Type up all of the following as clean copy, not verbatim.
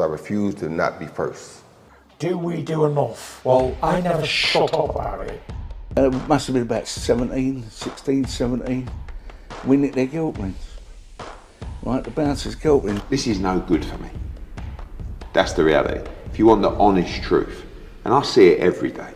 refuse to not be first. Do we do enough? Well, I never shut up about it. It must have been about 16, 17. We nicked their guilt rings. Right, the bouncer's guilt ring. This is no good for me. That's the reality. If you want the honest truth, and I see it every day.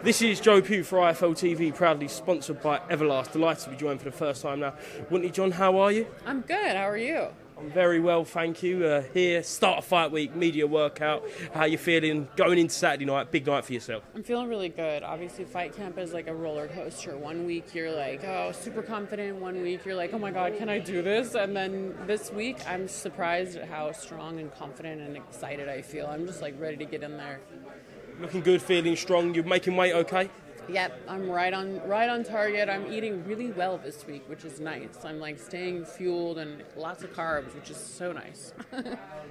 This is Joe Pugh for IFL TV, proudly sponsored by Everlast. Delighted to be joined for the first time now. Whitney, John, how are you? I'm good. How are you? I'm very well, thank you. Here, start of fight week, media workout. How are you feeling going into Saturday night? Big night for yourself. I'm feeling really good. Obviously, fight camp is like a roller coaster. 1 week you're like, oh, super confident. 1 week you're like, oh my God, can I do this? And then this week, I'm surprised at how strong and confident and excited I feel. I'm just like ready to get in there. Looking good, feeling strong. You're making weight okay? Yep, I'm right on target. I'm eating really well this week, which is nice. I'm like staying fueled and lots of carbs, which is so nice.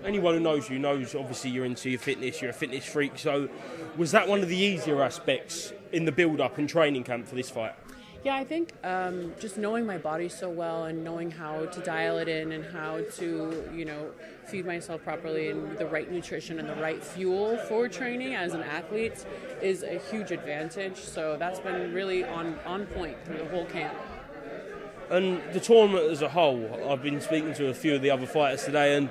Anyone who knows you knows obviously you're into your fitness, you're a fitness freak. So was that one of the easier aspects in the build-up and training camp for this fight? Yeah, I think just knowing my body so well and knowing how to dial it in and how to, feed myself properly and the right nutrition and the right fuel for training as an athlete is a huge advantage. So that's been really on point through the whole camp. And the tournament as a whole, I've been speaking to a few of the other fighters today, and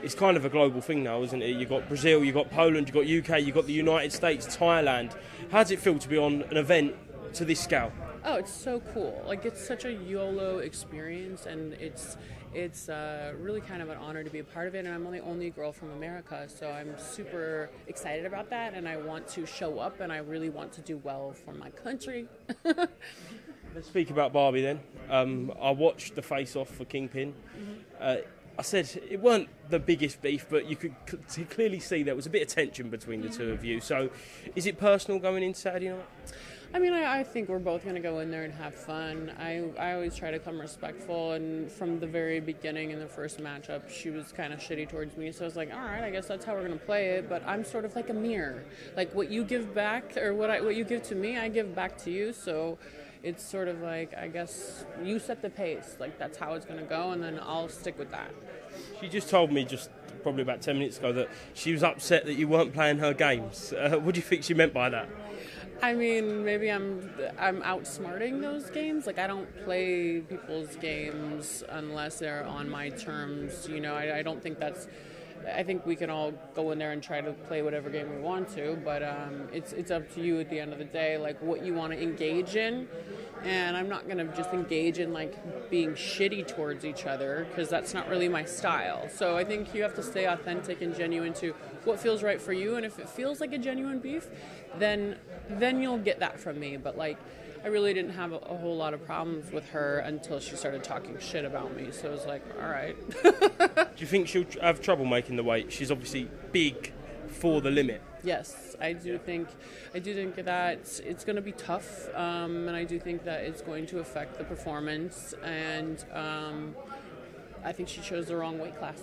it's kind of a global thing now, isn't it? You've got Brazil, you've got Poland, you've got UK, you've got the United States, Thailand. How does it feel to be on an event to this scale? Oh, it's so cool. Like, it's such a YOLO experience, and it's really kind of an honor to be a part of it, and I'm the only girl from America, so I'm super excited about that, and I want to show up, and I really want to do well for my country. Let's speak about Barbie then. I watched the face-off for Kingpin. Mm-hmm. I said it weren't the biggest beef, but you could clearly see there was a bit of tension between the two of you. So is it personal going into Saturday night? I mean, I think we're both going to go in there and have fun. I always try to come respectful, and from the very beginning in the first matchup, she was kind of shitty towards me, so I was like, all right, I guess that's how we're going to play it, but I'm sort of like a mirror. Like, what you give back, or what you give to me, I give back to you, so it's sort of like, I guess, you set the pace. Like, that's how it's going to go, and then I'll stick with that. She just told me probably about 10 minutes ago that she was upset that you weren't playing her games. What do you think she meant by that? I mean, maybe I'm outsmarting those games. Like, I don't play people's games unless they're on my terms. I don't think that's... I think we can all go in there and try to play whatever game we want to, but it's up to you at the end of the day, like what you want to engage in. And I'm not going to just engage in like being shitty towards each other, because that's not really my style. So I think you have to stay authentic and genuine to what feels right for you. And if it feels like a genuine beef, then you'll get that from me. But like, I really didn't have a whole lot of problems with her until she started talking shit about me. So it was like, all right. Do you think she'll have trouble making the weight? She's obviously big for the limit. Yes, I do think that it's going to be tough, and I do think that it's going to affect the performance, and I think she chose the wrong weight class.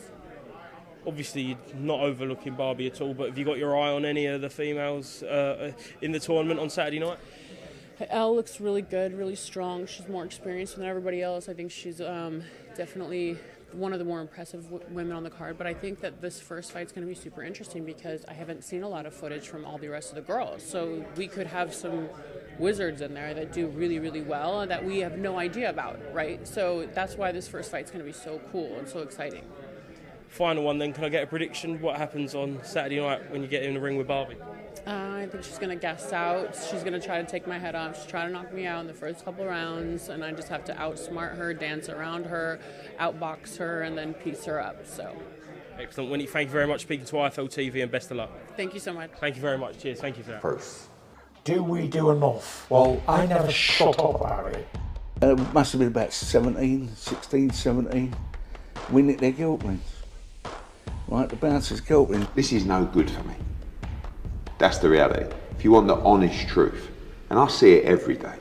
Obviously, you're not overlooking Barbie at all, but have you got your eye on any of the females in the tournament on Saturday night? Elle looks really good, really strong. She's more experienced than everybody else. I think she's definitely one of the more impressive women on the card, but I think that this first fight's going to be super interesting because I haven't seen a lot of footage from all the rest of the girls. So we could have some wizards in there that do really, really well and that we have no idea about, right? So that's why this first fight's going to be so cool and so exciting. Final one then, can I get a prediction? What happens on Saturday night when you get in the ring with Barbie? I think she's going to gas out. She's going to try to take my head off. She's trying to knock me out in the first couple rounds, and I just have to outsmart her, dance around her, outbox her, and then piece her up. So, excellent. Whitney, thank you very much for speaking to IFL TV, and best of luck. Thank you so much. Thank you very much. Cheers. Thank you for that. First. Do we do enough? Well, I never shut up about it. It must have been about 16, 17. We nicked their guilt rings. Right, the bouncer's guilt ring. This is no good for me. That's the reality. If you want the honest truth, and I see it every day.